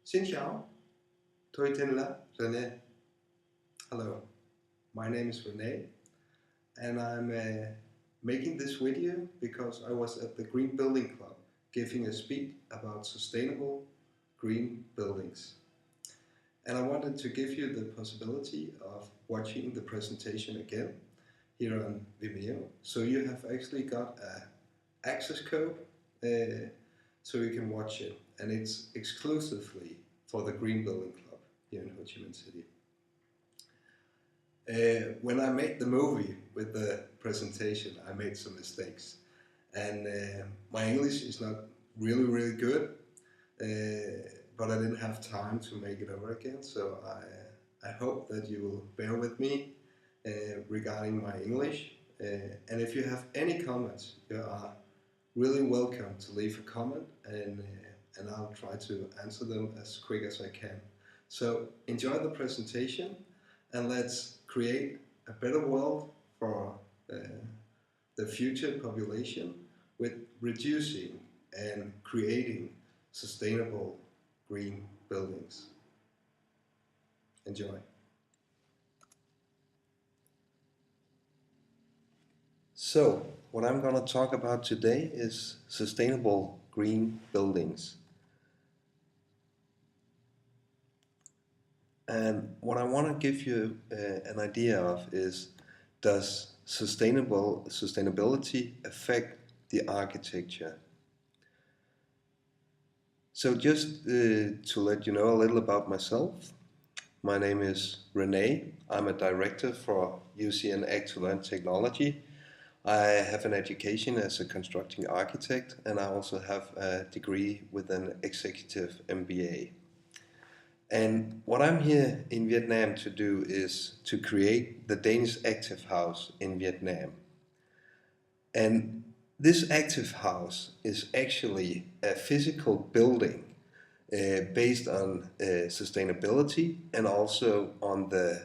Xin chào, tôi tên là Rene. Hello, my name is Rene, and I'm making this video because I was at the Green Building Club giving a speech about sustainable green buildings. And I wanted to give you the possibility of watching the presentation again here on Vimeo. So you have actually got a access code so you can watch it, and it's exclusively for the Green Building Club here in Ho Chi Minh City. When I made the movie with the presentation, I made some mistakes, and my English is not really good, but I didn't have time to make it over again, so I hope that you will bear with me regarding my English, and if you have any comments, you are really welcome to leave a comment, and I'll try to answer them as quick as I can. So enjoy the presentation, and let's create a better world for the future population with reducing and creating sustainable green buildings. Enjoy. So, what I'm going to talk about today is sustainable green buildings. And what I want to give you an idea of is, does sustainability affect the architecture? So just to let you know a little about myself, my name is Rene. I'm a director for UCN Act to Learn Technology. I have an education as a constructing architect, and I also have a degree with an executive MBA. And what I'm here in Vietnam to do is to create the Danish Active House in Vietnam. And this Active House is actually a physical building based on sustainability and also on the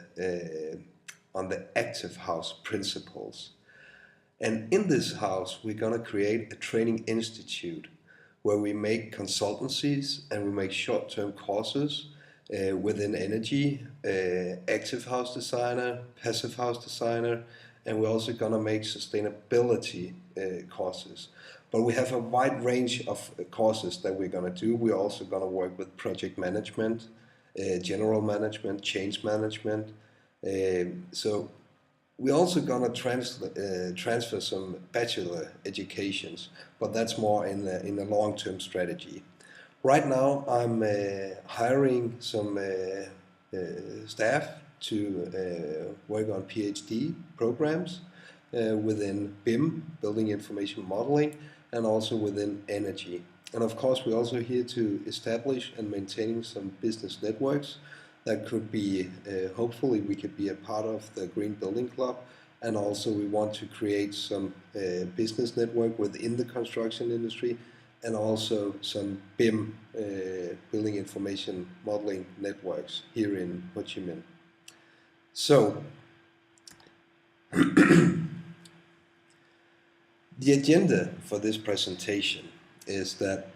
Active House principles. And in this house, we're going to create a training institute where we make consultancies and we make short-term courses within energy, active house designer, passive house designer, and we're also going to make sustainability courses. But we have a wide range of courses that we're going to do. We're also going to work with project management, general management, change management. So we're also going to transfer some bachelor educations, but that's more in a long-term strategy. Right now, I'm hiring some staff to work on PhD programs within BIM, Building Information Modeling, and also within energy. And of course, we're also here to establish and maintain some business networks that could be, hopefully we could be a part of the Green Building Club, and also we want to create some business network within the construction industry, and also some BIM, Building Information Modeling networks here in Ho Chi Minh. So, the agenda for this presentation is that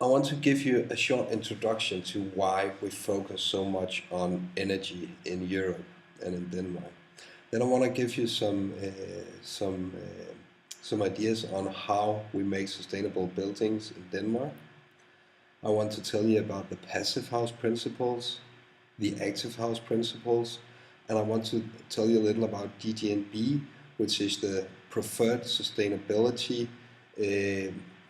I want to give you a short introduction to why we focus so much on energy in Europe and in Denmark. Then I want to give you some ideas on how we make sustainable buildings in Denmark. I want to tell you about the passive house principles, the active house principles, and I want to tell you a little about DGNB, which is the preferred sustainability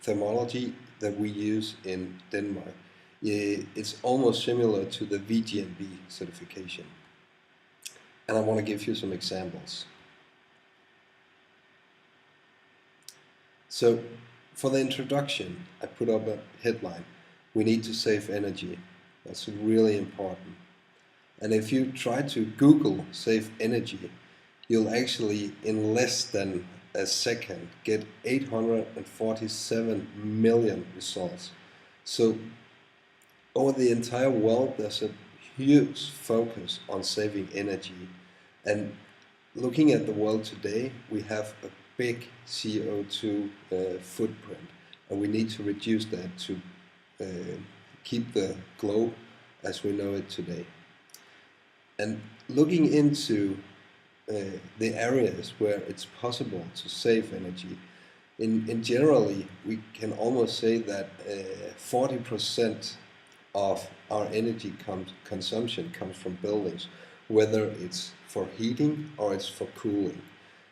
thermology that we use in Denmark. It's almost similar to the VGNB certification. And I want to give you some examples. So, for the introduction, I put up a headline: we need to save energy. That's really important. And if you try to Google save energy, you'll actually, in less than a second, get 847 million results. So, over the entire world, there's a huge focus on saving energy. And looking at the world today, we have a big CO2 footprint, and we need to reduce that to keep the globe as we know it today. And looking into the areas where it's possible to save energy, in generally we can almost say that 40% of our energy consumption comes from buildings, whether it's for heating or it's for cooling.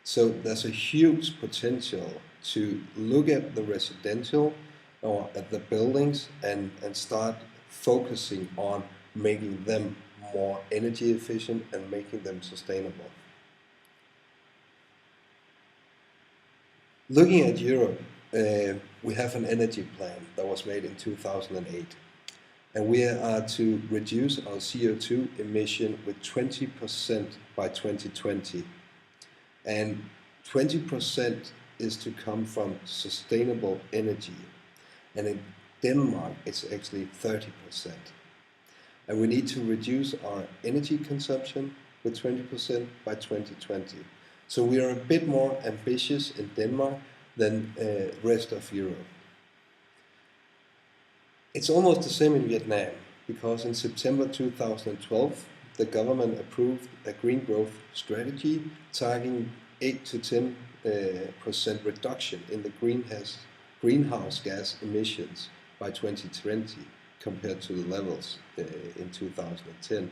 So there's a huge potential to look at the residential or at the buildings and start focusing on making them more energy efficient and making them sustainable. Looking at Europe, we have an energy plan that was made in 2008, and we are to reduce our CO2 emission with 20% by 2020. And 20% is to come from sustainable energy. And in Denmark, it's actually 30%. And we need to reduce our energy consumption with 20% by 2020. So we are a bit more ambitious in Denmark than the rest of Europe. It's almost the same in Vietnam, because in September 2012, the government approved a green growth strategy targeting 8 to 10% reduction in the greenhouse gas emissions by 2020 compared to the levels in 2010.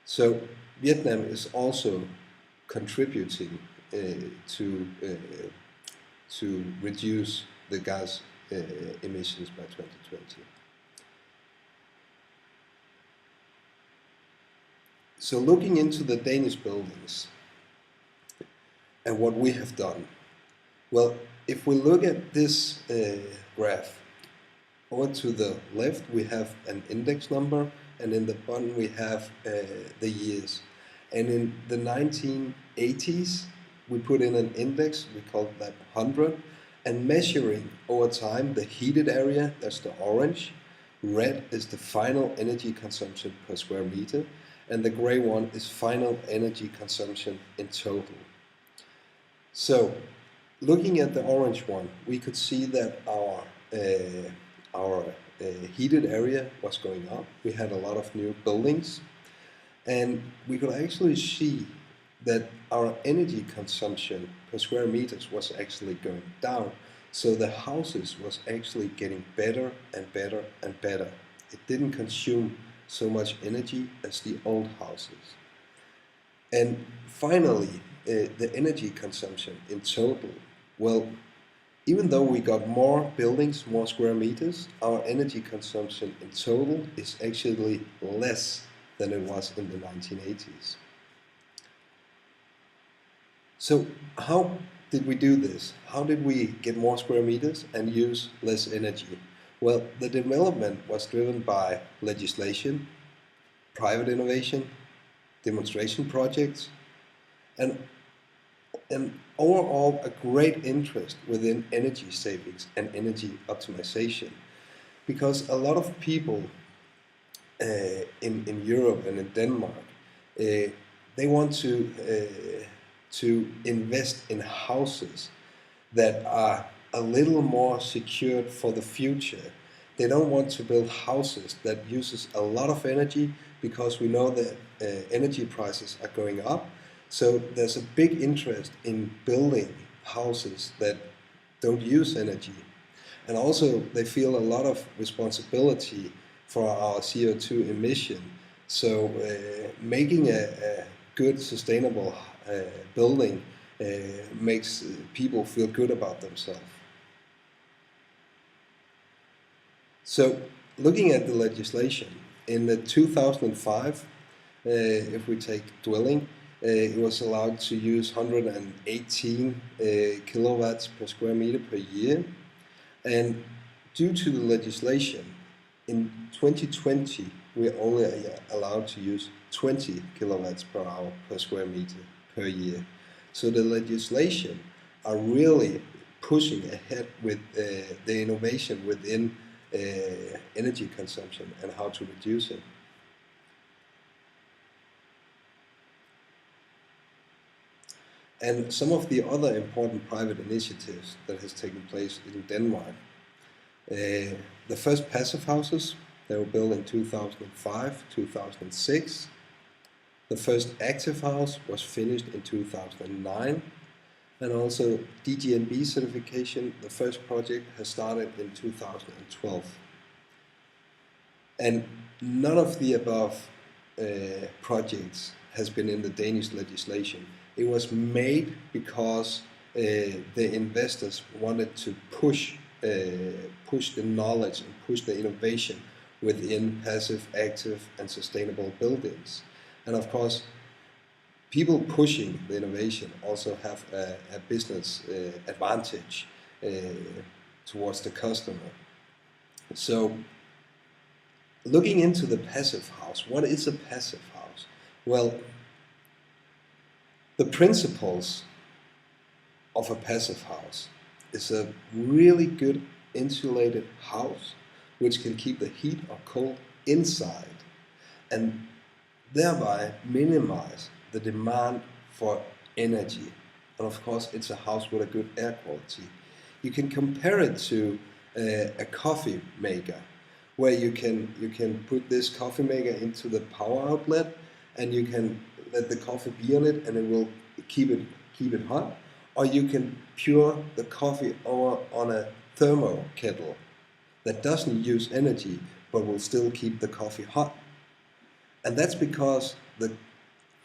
So Vietnam is also contributing to reduce the gas emissions by 2020. So looking into the Danish buildings and what we have done, well, if we look at this graph, over to the left we have an index number, and in the bottom we have the years. And in the 1980s we put in an index, we called that 100, and measuring over time the heated area, that's the orange, red is the final energy consumption per square meter, and the gray one is final energy consumption in total. So looking at the orange one, we could see that our heated area was going up. We had a lot of new buildings, and we could actually see that our energy consumption per square meters was actually going down. So the houses was actually getting better and better and better. It didn't consume so much energy as the old houses. And finally, the energy consumption in total. Well, even though we got more buildings, more square meters, our energy consumption in total is actually less than it was in the 1980s. So how did we do this? How did we get more square meters and use less energy? Well, the development was driven by legislation, private innovation, demonstration projects, and overall a great interest within energy savings and energy optimization. Because a lot of people in Europe and in Denmark, they want to invest in houses that are a little more secured for the future. They don't want to build houses that uses a lot of energy, because we know that energy prices are going up. So there's a big interest in building houses that don't use energy. And also they feel a lot of responsibility for our CO2 emission. So making a good sustainable building makes people feel good about themselves. So looking at the legislation, in the 2005, if we take dwelling, it was allowed to use 118 kilowatts per square meter per year. And due to the legislation, in 2020, we're only allowed to use 20 kilowatts per hour per square meter per year. So the legislation are really pushing ahead with the innovation within energy consumption and how to reduce it. And some of the other important private initiatives that has taken place in Denmark. The first passive houses, They were built in 2005, 2006. The first active house was finished in 2009. And also DGNB certification, the first project has started in 2012. And none of the above projects has been in the Danish legislation. It was made because the investors wanted to push the knowledge and push the innovation within passive, active, and sustainable buildings. And of course, people pushing the innovation also have a business advantage towards the customer. So, looking into the passive house, what is a passive house? Well, the principles of a passive house is a really good insulated house which can keep the heat or cold inside and thereby minimize the demand for energy. And of course, it's a house with a good air quality. You can compare it to a coffee maker, where you can put this coffee maker into the power outlet, and you can let the coffee be on it, and it will keep it hot. Or you can pour the coffee over on a thermo kettle that doesn't use energy but will still keep the coffee hot. And that's because the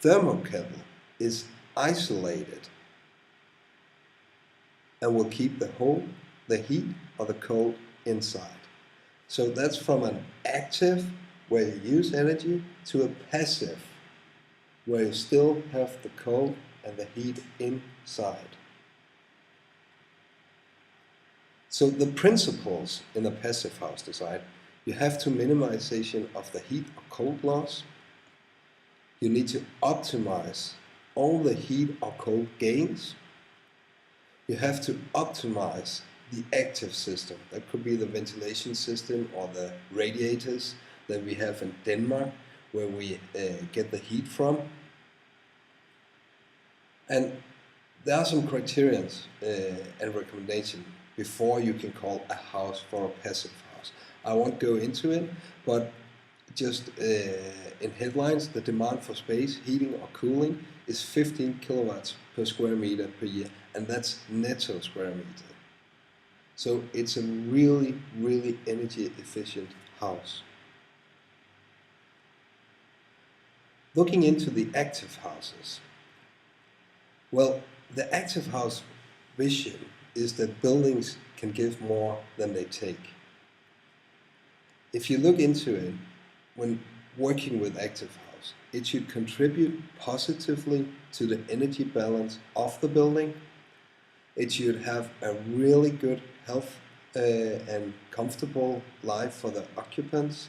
thermo kettle is isolated and will keep the heat or the cold inside. So that's from an active, where you use energy, to a passive, where you still have the cold and the heat inside. So the principles in the passive house design: you have to minimization of the heat or cold loss. You need to optimize all the heat or cold gains. You have to optimize the active system. That could be the ventilation system or the radiators that we have in Denmark, where we get the heat from. And there are some criteria and recommendations before you can call a house for a passive house. I won't go into it, but just in headlines, the demand for space, heating or cooling is 15 kilowatts per square meter per year, and that's netto square meter. So it's a really, really energy efficient house. Looking into the active houses. Well, the active house vision is that buildings can give more than they take. If you look into it, when working with active house, it should contribute positively to the energy balance of the building. It should have a really good health and comfortable life for the occupants,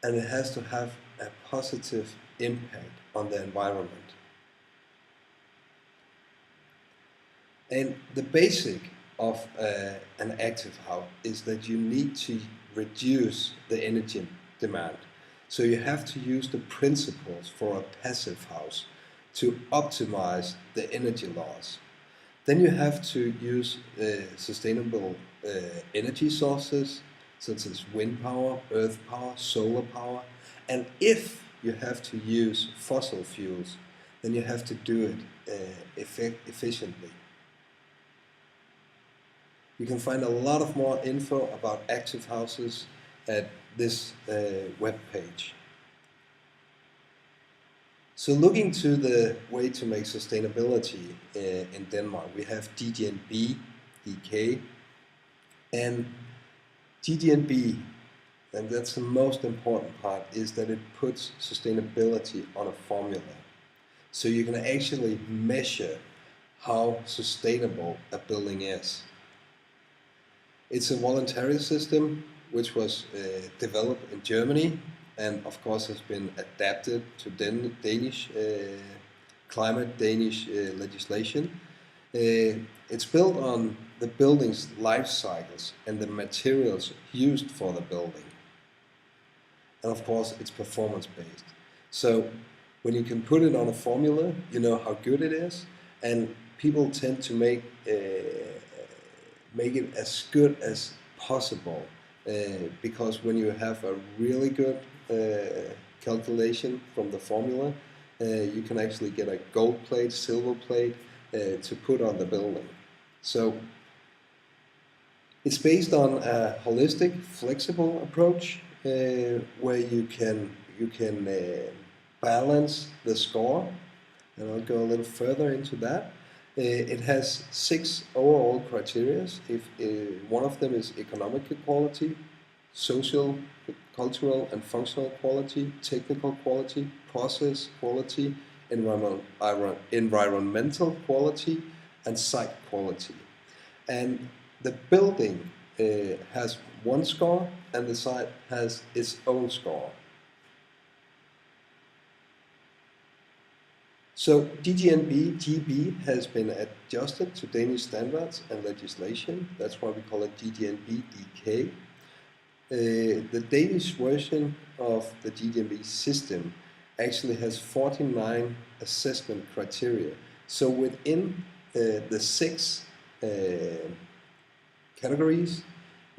and it has to have a positive impact on the environment. And the basic of an active house is that you need to reduce the energy demand. So you have to use the principles for a passive house to optimize the energy loss. Then you have to use sustainable energy sources such as wind power, earth power, solar power. And if you have to use fossil fuels, then you have to do it efficiently. You can find a lot of more info about active houses at this web page. So looking to the way to make sustainability in Denmark, we have DGNB, DK, and DGNB, and that's the most important part, is that it puts sustainability on a formula. So you can actually measure how sustainable a building is. It's a voluntary system which was developed in Germany, and of course has been adapted to Danish climate, Danish legislation. It's built on the building's life cycles and the materials used for the building. And of course it's performance based. So when you can put it on a formula, you know how good it is, and people tend to make it as good as possible because when you have a really good calculation from the formula, you can actually get a gold plate, silver plate to put on the building. So it's based on a holistic, flexible approach where you can balance the score, and I'll go a little further into that. It has 6 overall criteria. If one of them is economic quality, social, cultural, and functional quality, technical quality, process quality, environmental quality, and site quality. And the building has one score, and the site has its own score. So DGNB GB has been adjusted to Danish standards and legislation. That's why we call it DGNB DK. The Danish version of the DGNB system actually has 49 assessment criteria. So within the 6 categories,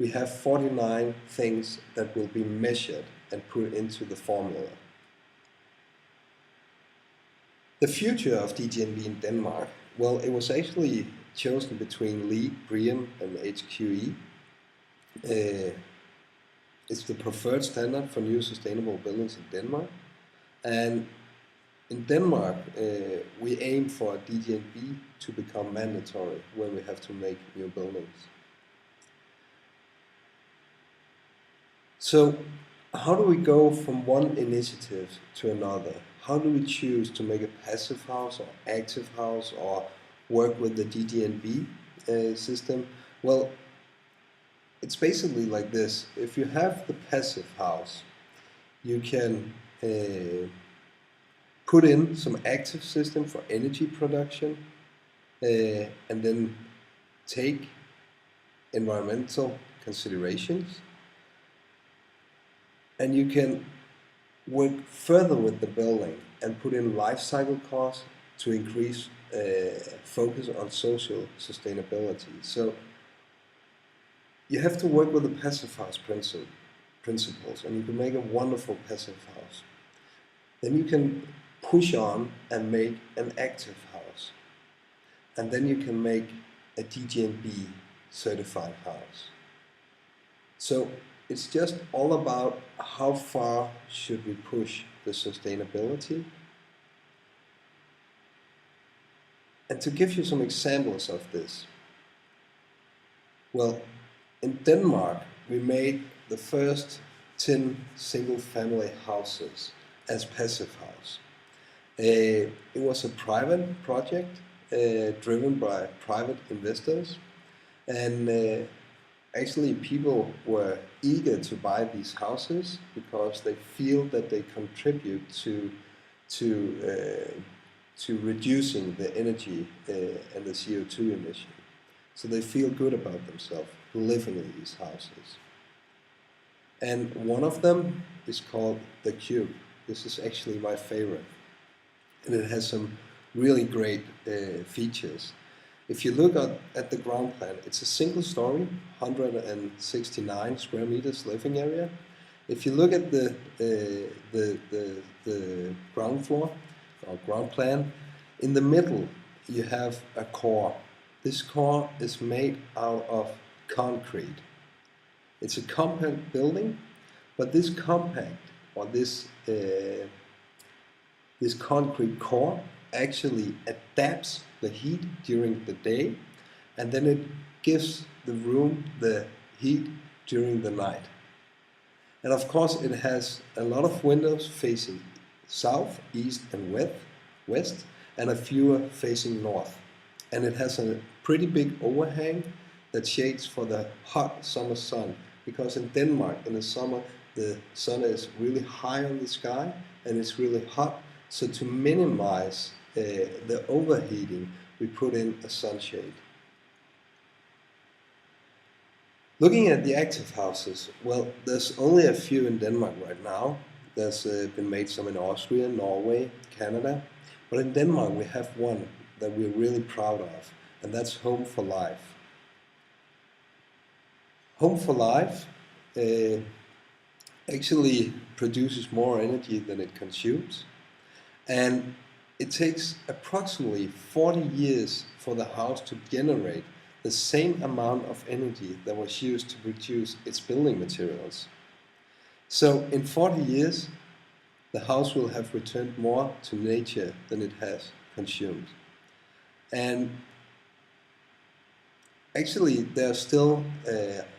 we have 49 things that will be measured and put into the formula. The future of DGNB in Denmark, well, it was actually chosen between LEED, BREEAM, and HQE. It's the preferred standard for new sustainable buildings in Denmark. And in Denmark, we aim for DGNB to become mandatory when we have to make new buildings. So how do we go from one initiative to another? How do we choose to make a passive house or active house or work with the DGNB system? Well, it's basically like this. If you have the passive house, you can put in some active system for energy production and then take environmental considerations. And you can work further with the building and put in life cycle costs to increase focus on social sustainability. So you have to work with the passive house principles, and you can make a wonderful passive house. Then you can push on and make an active house. And then you can make a DGNB certified house. So it's just all about how far should we push the sustainability. And to give you some examples of this, well, in Denmark we made the first 10 single-family houses as passive house. It was a private project driven by private investors, and actually people were eager to buy these houses because they feel that they contribute to reducing the energy and the CO2 emission. So they feel good about themselves living in these houses. And one of them is called the Cube. This is actually my favorite. And it has some really great features. If you look at the ground plan, it's a single story, 169 square meters living area. If you look at the ground floor or ground plan, in the middle you have a core. This core is made out of concrete. It's a compact building, but this compact or this concrete core actually adapts the heat during the day, and then it gives the room the heat during the night. And of course it has a lot of windows facing south, east and west, and a few facing north. And it has a pretty big overhang that shades for the hot summer sun, because in Denmark in the summer the sun is really high on the sky and it's really hot. So to minimize the overheating, we put in a sunshade. Looking at the active houses, well, there's only a few in Denmark right now. There's been made some in Austria, Norway, Canada. But in Denmark we have one that we're really proud of, and that's Home for Life. Home for Life uh, actually produces more energy than it consumes, and it takes approximately 40 years for the house to generate the same amount of energy that was used to produce its building materials. So in 40 years, the house will have returned more to nature than it has consumed. And actually, there's still,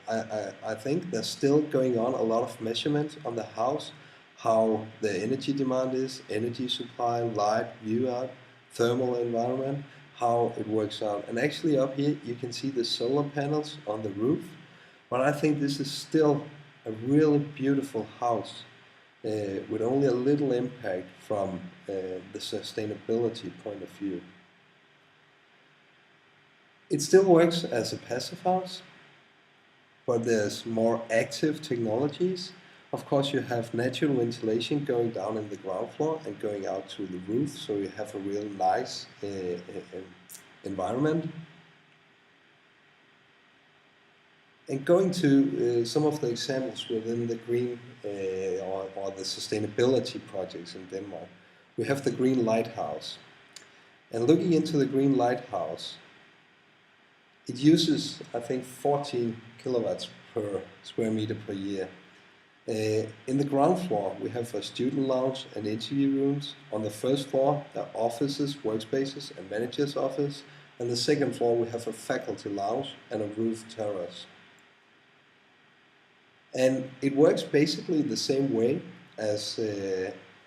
I think there's still going on a lot of measurements on the house, how the energy demand is, energy supply, light, view out, thermal environment, how it works out. And actually up here, you can see the solar panels on the roof. But I think this is still a really beautiful house with only a little impact from the sustainability point of view. It still works as a passive house, but there's more active technologies. Of course, you have natural ventilation going down in the ground floor and going out to the roof, so you have a real nice environment. And going to some of the examples within the green or the sustainability projects in Denmark, we have the Green Lighthouse. And looking into the Green Lighthouse, it uses, I think, 14 kilowatts per square meter per year. In the ground floor, we have a student lounge and interview rooms. On the first floor, there are offices, workspaces, and manager's office. And the second floor, we have a faculty lounge and a roof terrace. And it works basically the same way as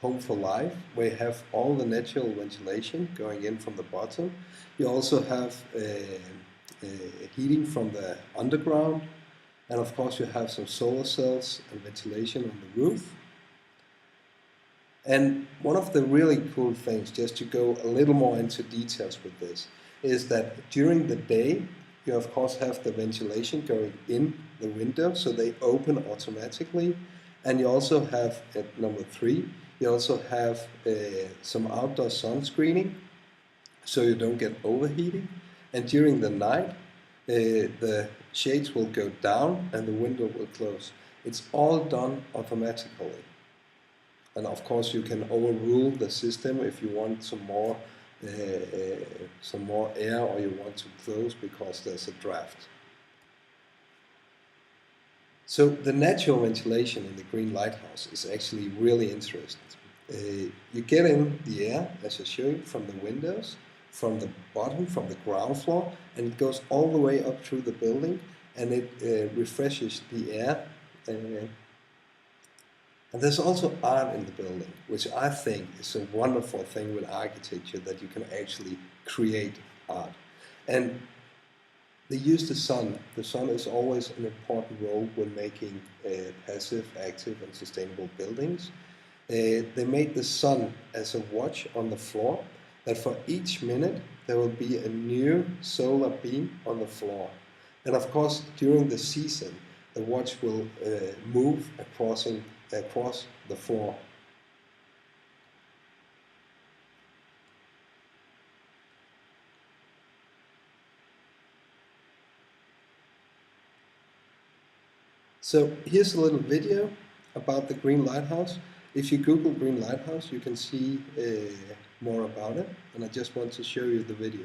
Home for Life, where you have all the natural ventilation going in from the bottom. You also have heating from the underground, and of course you have some solar cells and ventilation on the roof. And one of the really cool things, just to go a little more into details with this, is that during the day you of course have the ventilation going in the window, so they open automatically. And you also have, at number 3, you also have some outdoor sun screening, so you don't get overheating. And during the night, the shades will go down and the window will close. It's all done automatically. And of course you can overrule the system if you want some more air, or you want to close because there's a draft. So the natural ventilation in the Green Lighthouse is actually really interesting. You get in the air, as I showed you, from the windows, from the bottom, from the ground floor, and it goes all the way up through the building, and it refreshes the air. And there's also art in the building, which I think is a wonderful thing with architecture, that you can actually create art. And they use the sun. The sun is always an important role when making passive, active, and sustainable buildings. They made the sun as a watch on the floor, that for each minute there will be a new solar beam on the floor. And of course, during the season, the watch will move across the floor. So here's a little video about the Green Lighthouse. If you Google Green Lighthouse, you can see more about it, and I just want to show you the video.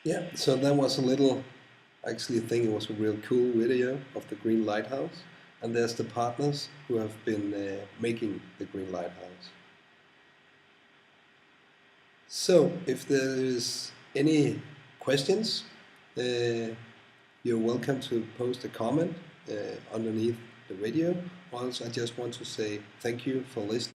Yeah, so that was a little, actually I think it was a real cool video of the Green Lighthouse. And there's the partners who have been making the Green Lighthouse. So if there is any questions, you're welcome to post a comment underneath the video. Also, I just want to say thank you for listening.